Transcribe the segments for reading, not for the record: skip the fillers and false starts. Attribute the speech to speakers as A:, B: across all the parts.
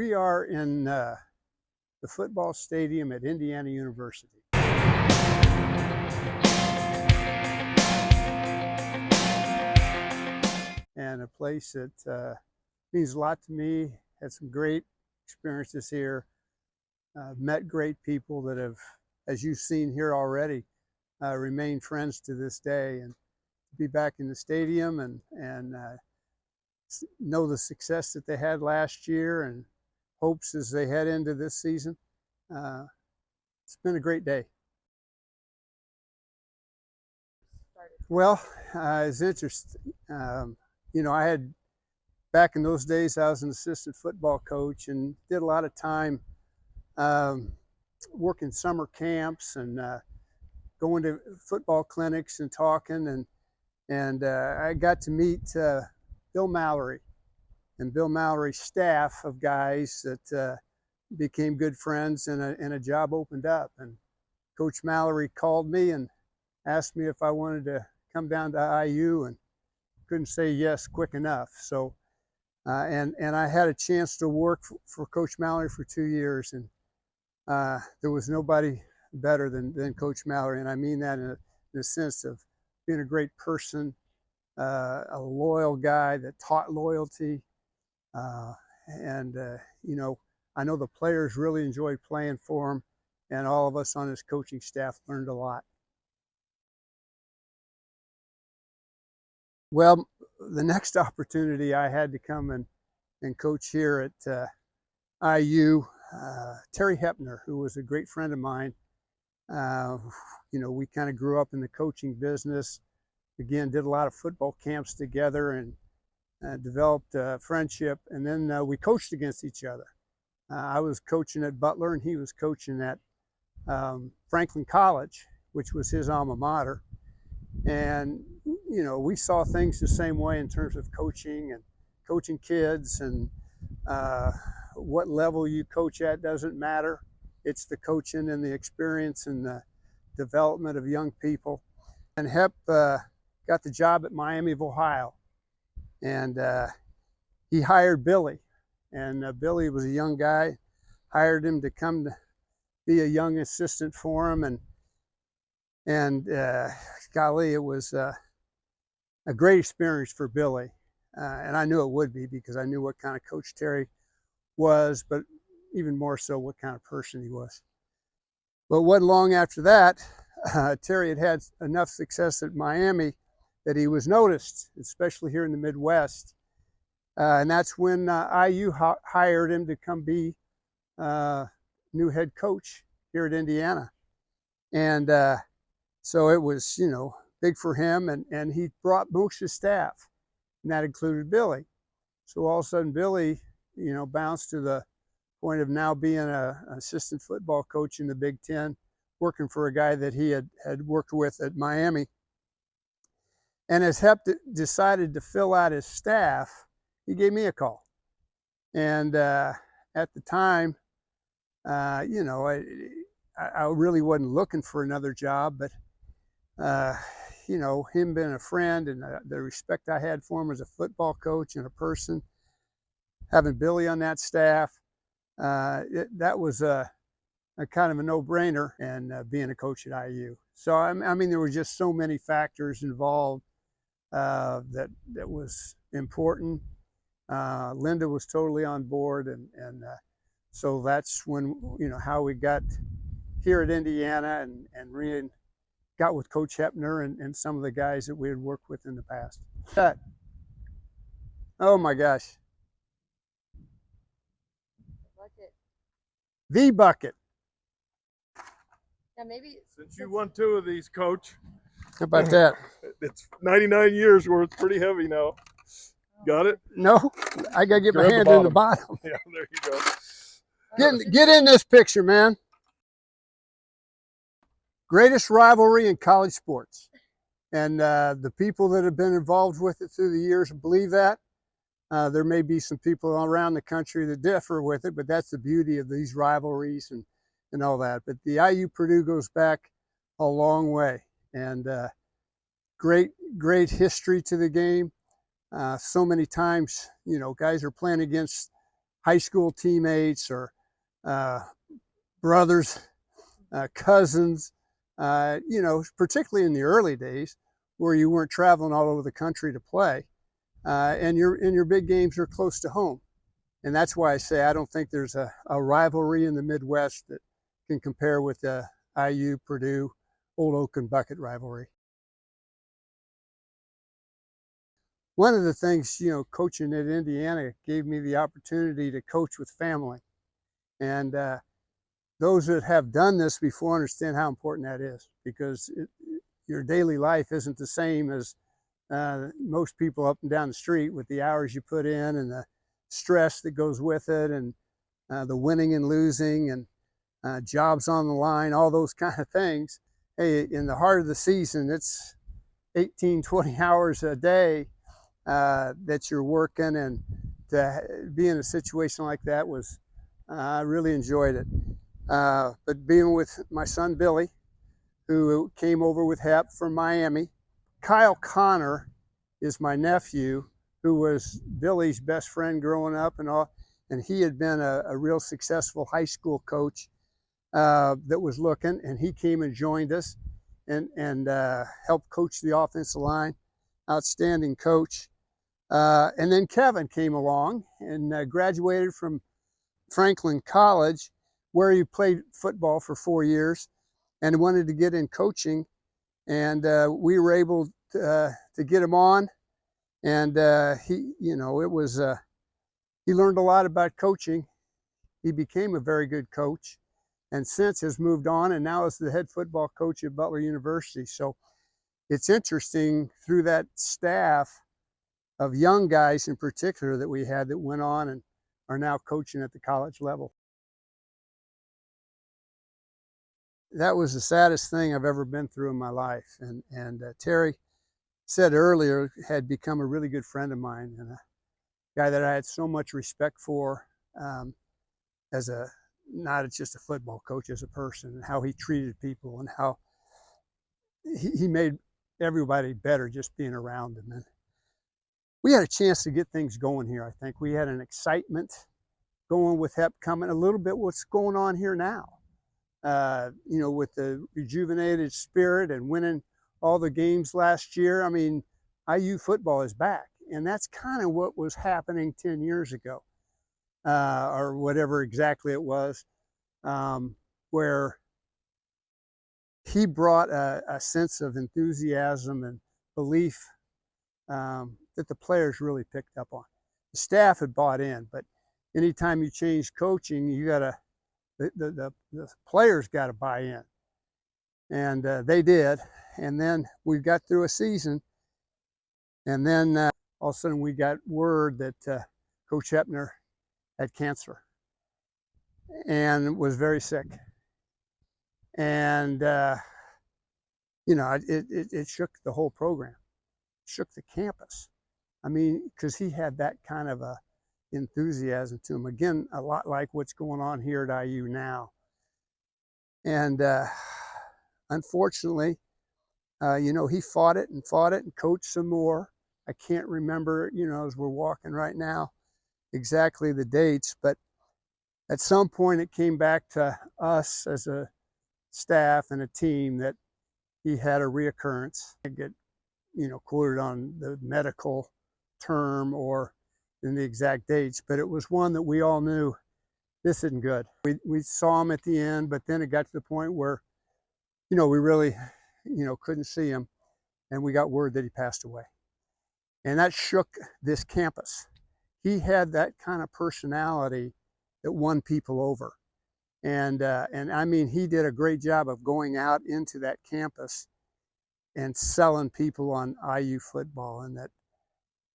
A: We are in the football stadium at Indiana University. And a place that means a lot to me. Had some great experiences here. Met great people that have, as you've seen here already, remained friends to this day. And to be back in the stadium and know the success that they had last year and hopes as they head into this season. It's been a great day. Well, it's interesting. I had, back in those days, I was an assistant football coach and did a lot of time working summer camps and going to football clinics and talking. And I got to meet Bill Mallory and Bill Mallory's staff of guys that became good friends, and a job opened up. And Coach Mallory called me and asked me if I wanted to come down to IU, and couldn't say yes quick enough. So, and I had a chance to work for Coach Mallory for 2 years, and there was nobody better than Coach Mallory. And I mean that in the sense of being a great person, a loyal guy that taught loyalty. I know the players really enjoyed playing for him, and all of us on his coaching staff learned a lot. Well, the next opportunity I had to come and coach here at IU, Terry Hoeppner, who was a great friend of mine. We kind of grew up in the coaching business. Again, did a lot of football camps together and developed a friendship. And then we coached against each other. I was coaching at Butler, and he was coaching at Franklin College, which was his alma mater. And, we saw things the same way in terms of coaching and coaching kids, and what level you coach at doesn't matter. It's the coaching and the experience and the development of young people. And Hep got the job at Miami of Ohio, and he hired Billy. And Billy was a young guy, hired him to come to be a young assistant for him. And golly, it was a great experience for Billy. And I knew it would be, because I knew what kind of coach Terry was, but even more so what kind of person he was. But wasn't long after that, Terry had enough success at Miami that he was noticed, especially here in the Midwest. And that's when IU hired him to come be new head coach here at Indiana. And so it was, big for him, and he brought most of his staff, and that included Billy. So all of a sudden, Billy, bounced to the point of now being an assistant football coach in the Big Ten, working for a guy that he had worked with at Miami. And as Hep decided to fill out his staff, he gave me a call. And at the time, I really wasn't looking for another job, but him being a friend and the respect I had for him as a football coach and a person, having Billy on that staff, that was a kind of a no-brainer, and being a coach at IU. So I mean, there were just so many factors involved that was important. Linda was totally on board, and so that's when, how we got here at Indiana and got with Coach Hoeppner and some of the guys that we had worked with in the past. Oh my gosh.
B: Bucket.
A: The bucket.
B: Yeah, maybe.
C: Since you won 2 of these, Coach.
A: How about that?
C: It's 99 years worth. Pretty heavy now. Got it?
A: No, I gotta get my hand in the bottom.
C: Yeah, there you go.
A: Get in this picture, man. Greatest rivalry in college sports. And the people that have been involved with it through the years believe that. There may be some people around the country that differ with it, but that's the beauty of these rivalries and all that. But the IU Purdue goes back a long way, and great history to the game. So many times, guys are playing against high school teammates or brothers, cousins, particularly in the early days where you weren't traveling all over the country to play. And your big games are close to home. And that's why I say I don't think there's a rivalry in the Midwest that can compare with the IU, Purdue, Old Oak and Bucket rivalry. One of the things, coaching at Indiana gave me the opportunity to coach with family. And those that have done this before understand how important that is, because your daily life isn't the same as most people up and down the street, with the hours you put in and the stress that goes with it, and the winning and losing and jobs on the line, all those kind of things. Hey, in the heart of the season, it's 18, 20 hours a day that you're working, and to be in a situation like that was, I really enjoyed it. But being with my son Billy, who came over with Hep from Miami. Kyle Connor is my nephew, who was Billy's best friend growing up and all, and he had been a real successful high school coach that was looking, and he came and joined us and helped coach the offensive line. Outstanding coach. And then Kevin came along and graduated from Franklin College, where he played football for 4 years and wanted to get in coaching. And we were able to get him on. And he learned a lot about coaching. He became a very good coach, and since has moved on and now is the head football coach at Butler University. So it's interesting, through that staff of young guys in particular that we had that went on and are now coaching at the college level. That was the saddest thing I've ever been through in my life. And Terry said earlier, had become a really good friend of mine, and a guy that I had so much respect for as not just a football coach, as a person, and how he treated people, and how he made everybody better just being around him. And we had a chance to get things going here. I think we had an excitement going with Hep coming, a little bit what's going on here now. With the rejuvenated spirit and winning all the games last year. I mean, IU football is back, and that's kind of what was happening 10 years ago, or whatever exactly it was, where he brought a sense of enthusiasm and belief that the players really picked up on. The staff had bought in, but anytime you change coaching, you gotta the players got to buy in, and they did. And then we got through a season, and then all of a sudden we got word that Coach Hoeppner had cancer and was very sick. And it shook the whole program, shook the campus. I mean, because he had that kind of a enthusiasm to him. Again, a lot like what's going on here at IU now. And unfortunately, he fought it and coached some more. I can't remember, as we're walking right now, exactly the dates, but at some point it came back to us as a staff and a team that he had a reoccurrence. I get, quoted on the medical term or in the exact dates, but it was one that we all knew, this isn't good. We saw him at the end, but then it got to the point where, we really, couldn't see him, and we got word that he passed away. And that shook this campus. He had that kind of personality that won people over. And I mean, he did a great job of going out into that campus and selling people on IU football, and that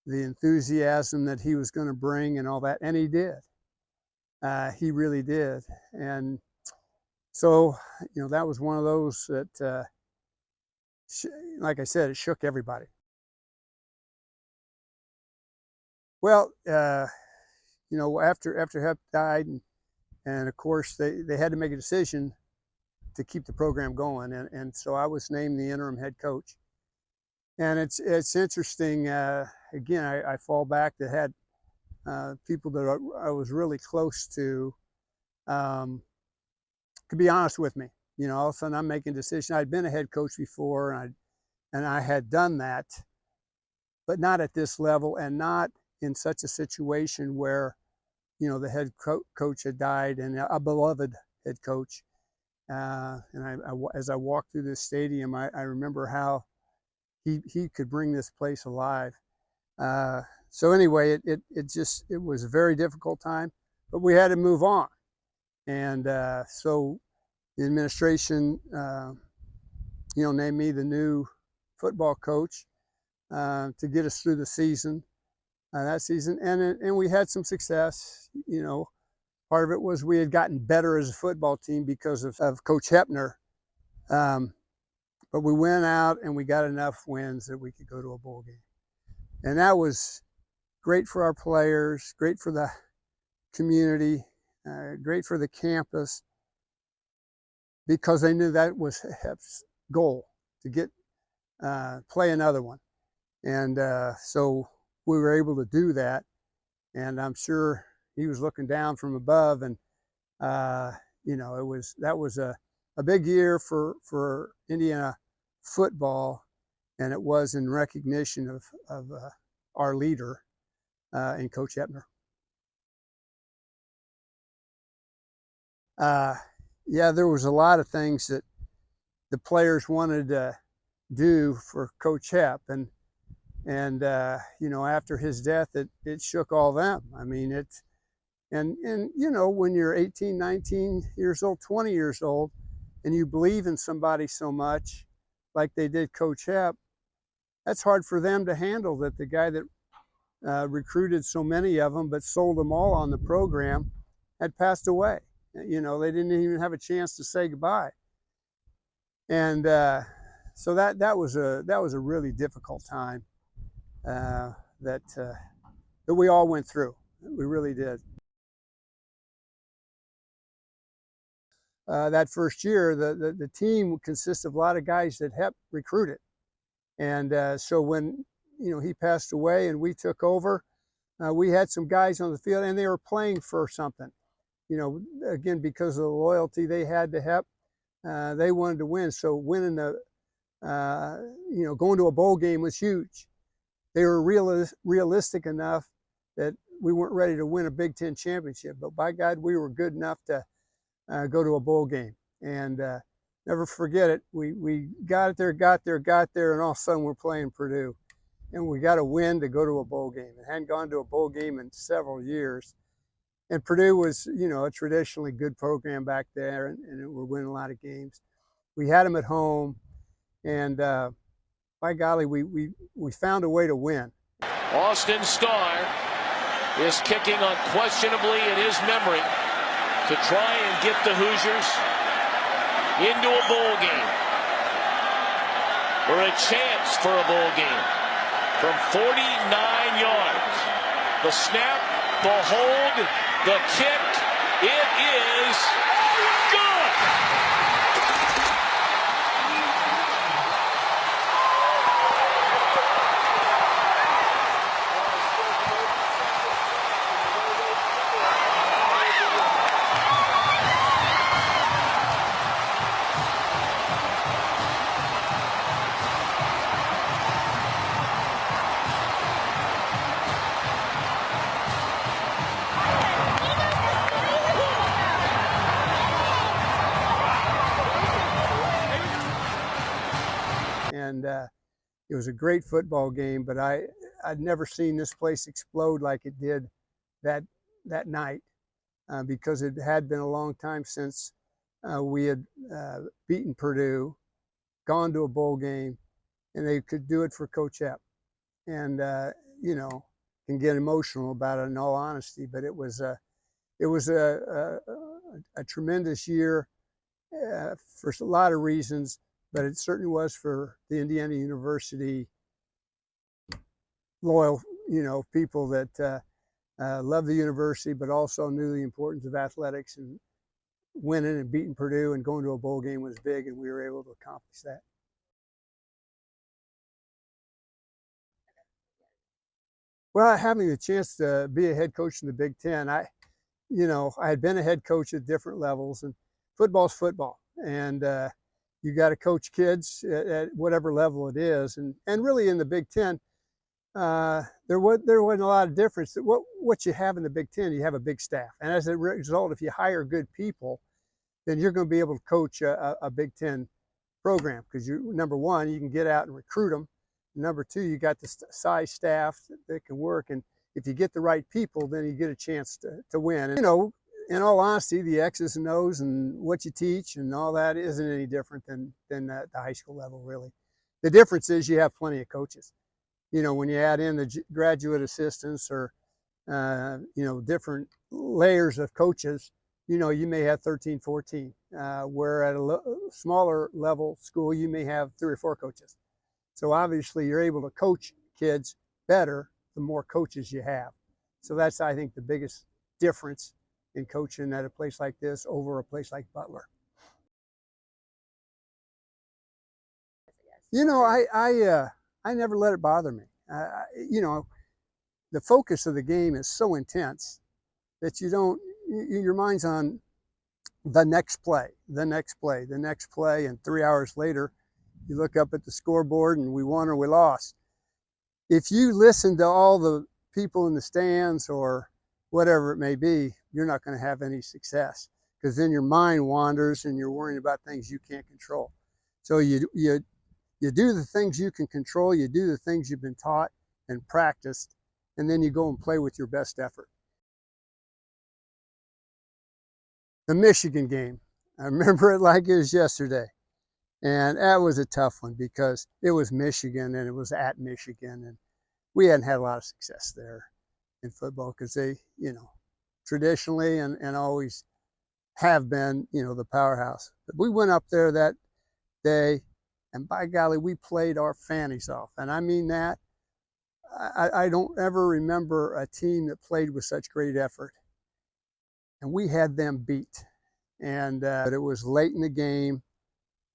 A: the enthusiasm that he was going to bring and all that, and he did. He really did. And so, that was one of those that, like I said, it shook everybody. Well, after Hep died, and of course they had to make a decision to keep the program going, and so I was named the interim head coach. And it's interesting. Again, I fall back to had people that I was really close to, to be honest with me. You know, all of a sudden I'm making decisions. I'd been a head coach before, and I had done that, but not at this level, and not in such a situation where, you know, the head coach had died, and a beloved head coach. As I walked through this stadium, I remember how he could bring this place alive. So anyway, it was a very difficult time, but we had to move on. And so the administration, you know, named me the new football coach to get us through the season, that season. And we had some success. You know, part of it was we had gotten better as a football team because of Coach Hoeppner. But we went out and we got enough wins that we could go to a bowl game. And that was great for our players, great for the community, great for the campus, because they knew that was Hep's goal, to get play another one. And so we were able to do that. And I'm sure he was looking down from above, and you know, that was a big year for Indiana football, and it was in recognition of our leader and Coach Hoeppner. Yeah, there was a lot of things that the players wanted to do for Coach Hep, and you know, after his death, it shook all them. I mean, and you know, when you're 18, 19 years old, 20 years old, and you believe in somebody so much, like they did Coach Hep, that's hard for them to handle, that the guy that recruited so many of them but sold them all on the program had passed away. You know, they didn't even have a chance to say goodbye. And so that was a really difficult time that we all went through. We really did. That first year, the team consists of a lot of guys that Hep recruited. And so when, you know, he passed away and we took over, we had some guys on the field, and they were playing for something. You know, again, because of the loyalty they had to Hep, they wanted to win. So winning you know, going to a bowl game was huge. They were realistic enough that we weren't ready to win a Big Ten championship, but by God, we were good enough to go to a bowl game. And never forget it. We got there, and all of a sudden we're playing Purdue. And we got a win to go to a bowl game. It hadn't gone to a bowl game in several years. And Purdue was, you know, a traditionally good program back there, and we're winning a lot of games. We had them at home, and by golly, we found a way to win.
B: Austin Starr is kicking unquestionably in his memory to try and get the Hoosiers into a bowl game, or a chance for a bowl game, from 49 yards. The snap, the hold, the kick, it is good!
A: And it was a great football game, but I'd never seen this place explode like it did that night, because it had been a long time since we had beaten Purdue, gone to a bowl game, and they could do it for Coach Hep. And you know, can get emotional about it in all honesty, but it was a tremendous year for a lot of reasons. But it certainly was for the Indiana University loyal, you know, people that loved the university, but also knew the importance of athletics, and winning and beating Purdue and going to a bowl game was big, and we were able to accomplish that. Well, having the chance to be a head coach in the Big Ten, I had been a head coach at different levels, and football's football, and you got to coach kids at whatever level it is, and really in the Big Ten, there wasn't a lot of difference. What you have in the Big Ten, you have a big staff, and as a result, if you hire good people, then you're going to be able to coach a Big Ten program, because number one, you can get out and recruit them. Number two, you got the size staff that can work, and if you get the right people, then you get a chance to win. And in all honesty, the X's and O's and what you teach and all that isn't any different than at the high school level, really. The difference is you have plenty of coaches. When you add in the graduate assistants or different layers of coaches, you may have 13, 14, where at a smaller level school, you may have 3 or 4 coaches. So obviously you're able to coach kids better the more coaches you have. So that's, I think, the biggest difference in coaching at a place like this over a place like Butler. I never let it bother me. The focus of the game is so intense that your mind's on the next play, and 3 hours later, you look up at the scoreboard and we won or we lost. If you listen to all the people in the stands or whatever it may be, you're not going to have any success, because then your mind wanders and you're worrying about things you can't control. So you do the things you can control, you do the things you've been taught and practiced, and then you go and play with your best effort. The Michigan game, I remember it like it was yesterday. And that was a tough one because it was Michigan and it was at Michigan, and we hadn't had a lot of success there in football because they, traditionally and always have been, the powerhouse. But we went up there that day, and by golly, we played our fannies off. And I mean that. I don't ever remember a team that played with such great effort. And we had them beat. And but it was late in the game.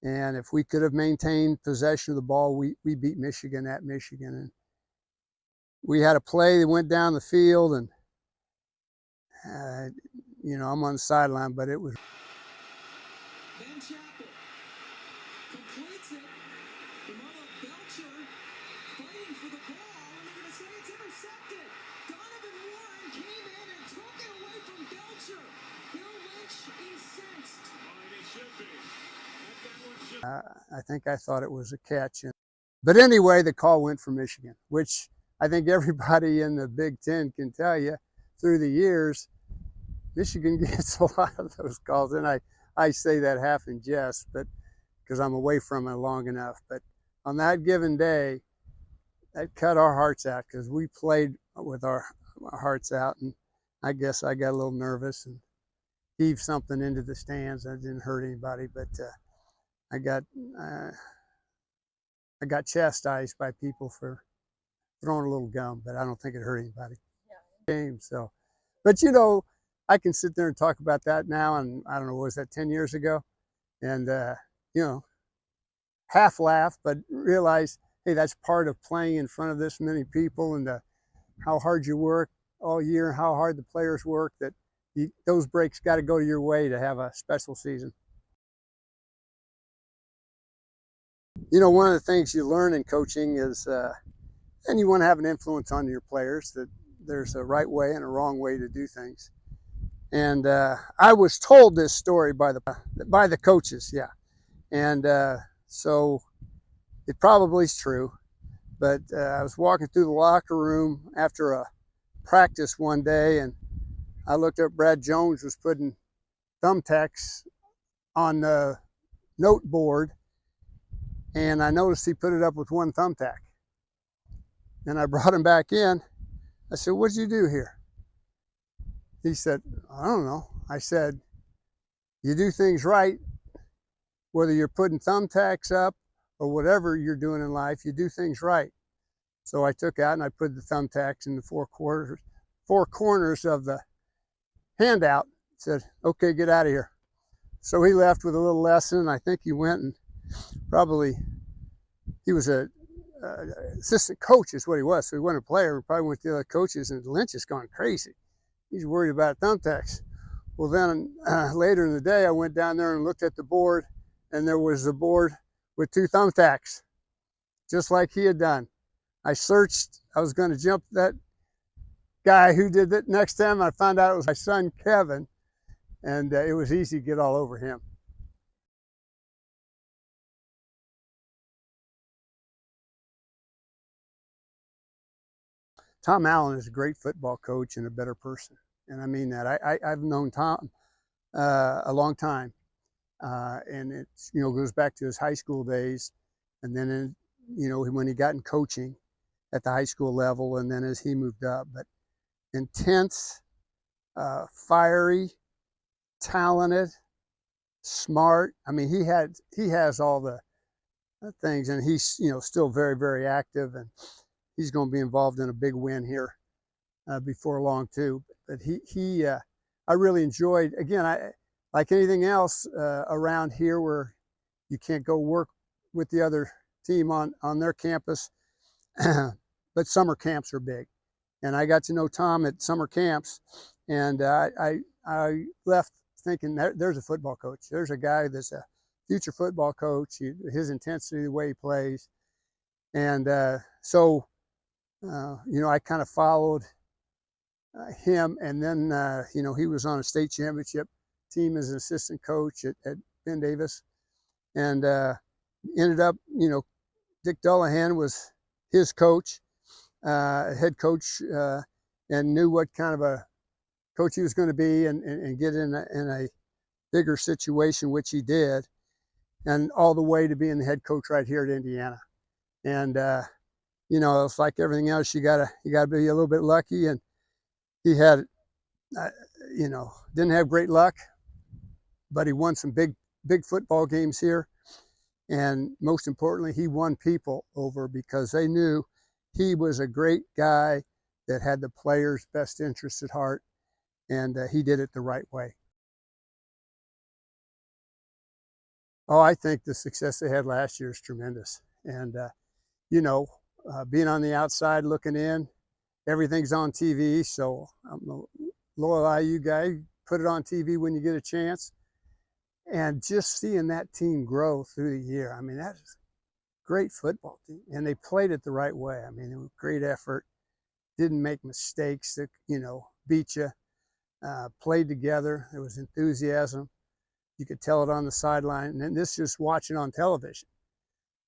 A: And if we could have maintained possession of the ball, we beat Michigan at Michigan. And we had a play that went down the field, and, I'm on the sideline, but it was.
D: Completes it. Belcher fighting for the ball, and they're going to say it's intercepted. Donovan Warren came in and took it away from Belcher. Bill Lynch incensed. He should be.
A: I think I thought it was a catch. But anyway, the call went for Michigan, which I think everybody in the Big Ten can tell you through the years, Michigan gets a lot of those calls. And I say that half in jest, but because I'm away from it long enough. But on that given day, that cut our hearts out because we played with our hearts out. And I guess I got a little nervous and heaved something into the stands. That didn't hurt anybody, but I got chastised by people for throwing a little gum, but I don't think it hurt anybody. Yeah. So, but I can sit there and talk about that now, and I don't know, was that 10 years ago? And half laugh, but realize, hey, that's part of playing in front of this many people, and how hard you work all year, and how hard the players work. That those breaks got to go your way to have a special season. One of the things you learn in coaching is, and you want to have an influence on your players, that there's a right way and a wrong way to do things. And I was told this story by the coaches, yeah. And so it probably is true. But I was walking through the locker room after a practice one day, and I looked up. Brad Jones was putting thumbtacks on the note board, and I noticed he put it up with one thumbtack. And I brought him back in. I said, "What did you do here?" He said, "I don't know." I said, "You do things right, whether you're putting thumbtacks up or whatever you're doing in life, you do things right." So I took out and I put the thumbtacks in the four corners of the handout. Said, "Okay, get out of here." So he left with a little lesson. I think he went and probably, he was a assistant coach is what he was. So he wasn't a player. He probably went to the other coaches, and Lynch is going crazy. He's worried about thumbtacks. Well, then later in the day, I went down there and looked at the board, and there was a board with 2 thumbtacks, just like he had done. I searched. I was going to jump that guy who did it next time. I found out it was my son, Kevin, and it was easy to get all over him. Tom Allen is a great football coach and a better person. And I mean that. I've known Tom a long time. And it goes back to his high school days. And then, when he got in coaching at the high school level, and then as he moved up. But intense, fiery, talented, smart. I mean, he has all the things, and he's, still very, very active, and he's going to be involved in a big win here before long too. But I really enjoyed, again, like anything else around here where you can't go work with the other team on their campus, but summer camps are big. And I got to know Tom at summer camps, and I left thinking there's a football coach. There's a guy that's a future football coach, his intensity, the way he plays. And so I kind of followed him, and then he was on a state championship team as an assistant coach at Ben Davis, and ended up, Dick Dullahan was his coach, head coach, and knew what kind of a coach he was going to be, and get in a bigger situation, which he did, and all the way to being the head coach right here at Indiana. And it's like everything else. You gotta be a little bit lucky, and he had, didn't have great luck, but he won some big football games here, and most importantly, he won people over because they knew he was a great guy that had the players' best interests at heart, and he did it the right way. Oh, I think the success they had last year is tremendous, and being on the outside looking in, everything's on TV, so I'm a loyal IU guy. Put it on TV when you get a chance. And just seeing that team grow through the year, I mean, that is a great football team. And they played it the right way. I mean, it was great effort, didn't make mistakes that, beat you, played together. There was enthusiasm. You could tell it on the sideline. And this is just watching on television.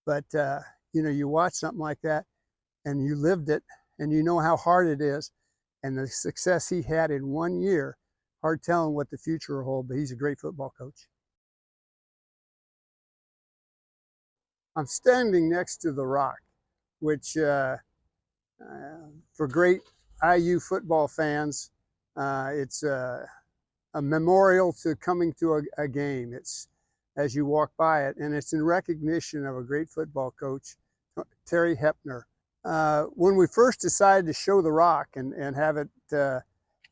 A: But, you watch something like that, and you lived it, and you know how hard it is, and the success he had in 1 year, hard telling what the future will hold, but he's a great football coach. I'm standing next to the Rock, which for great IU football fans, it's a memorial to coming to a game. It's as you walk by it, and it's in recognition of a great football coach, Terry Hoeppner. When we first decided to show the Rock and have it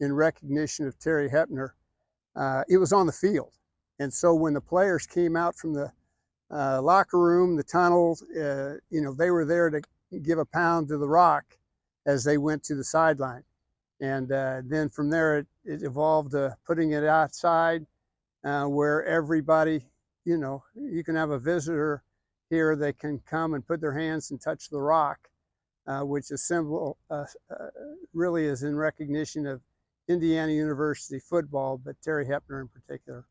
A: in recognition of Terry Hoeppner, it was on the field. And so when the players came out from the locker room, the tunnels, they were there to give a pound to the Rock as they went to the sideline. And then from there, it evolved to putting it outside where everybody, you can have a visitor here, they can come and put their hands and touch the Rock, which is symbol, really is in recognition of Indiana University football, but Terry Hoeppner in particular.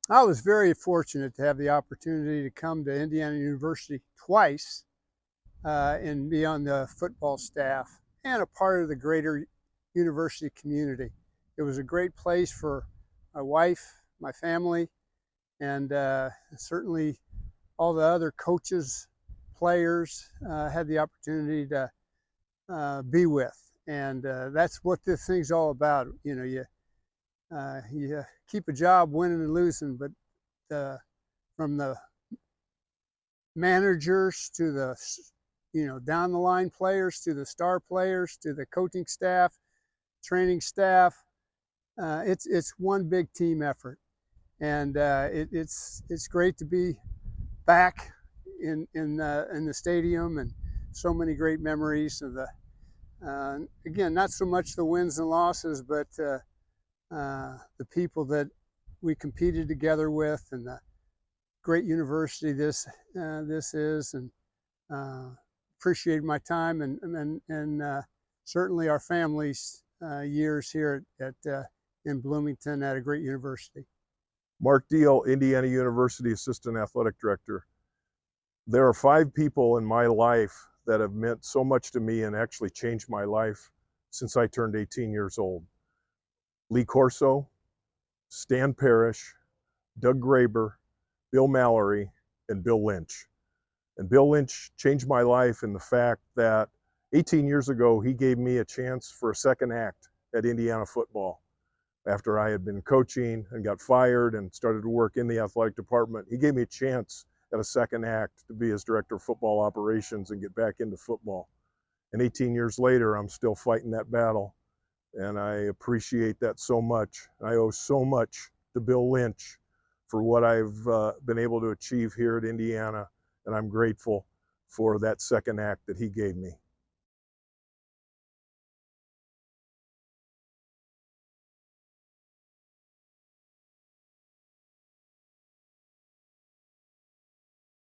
A: I was very fortunate to have the opportunity to come to Indiana University twice and be on the football staff and a part of the greater university community. It was a great place for my wife, my family, and certainly all the other coaches, players had the opportunity to be with. And that's what this thing's all about. You keep a job winning and losing, but from the managers to the down the line players to the star players to the coaching staff, training staff, it's one big team effort, and it's great to be back in the stadium, and so many great memories of the again, not so much the wins and losses, but the people that we competed together with, and the great university this is, and appreciated my time and certainly our family's years here at in Bloomington at a great university.
C: Mark Deal, Indiana University Assistant Athletic Director. There are 5 people in my life that have meant so much to me and actually changed my life since I turned 18 years old. Lee Corso, Stan Parrish, Doug Graber, Bill Mallory, and Bill Lynch. And Bill Lynch changed my life in the fact that 18 years ago, he gave me a chance for a second act at Indiana football. After I had been coaching and got fired and started to work in the athletic department, he gave me a chance at a second act to be his director of football operations and get back into football. And 18 years later, I'm still fighting that battle. And I appreciate that so much. I owe so much to Bill Lynch for what I've been able to achieve here at Indiana. And I'm grateful for that second act that he gave me.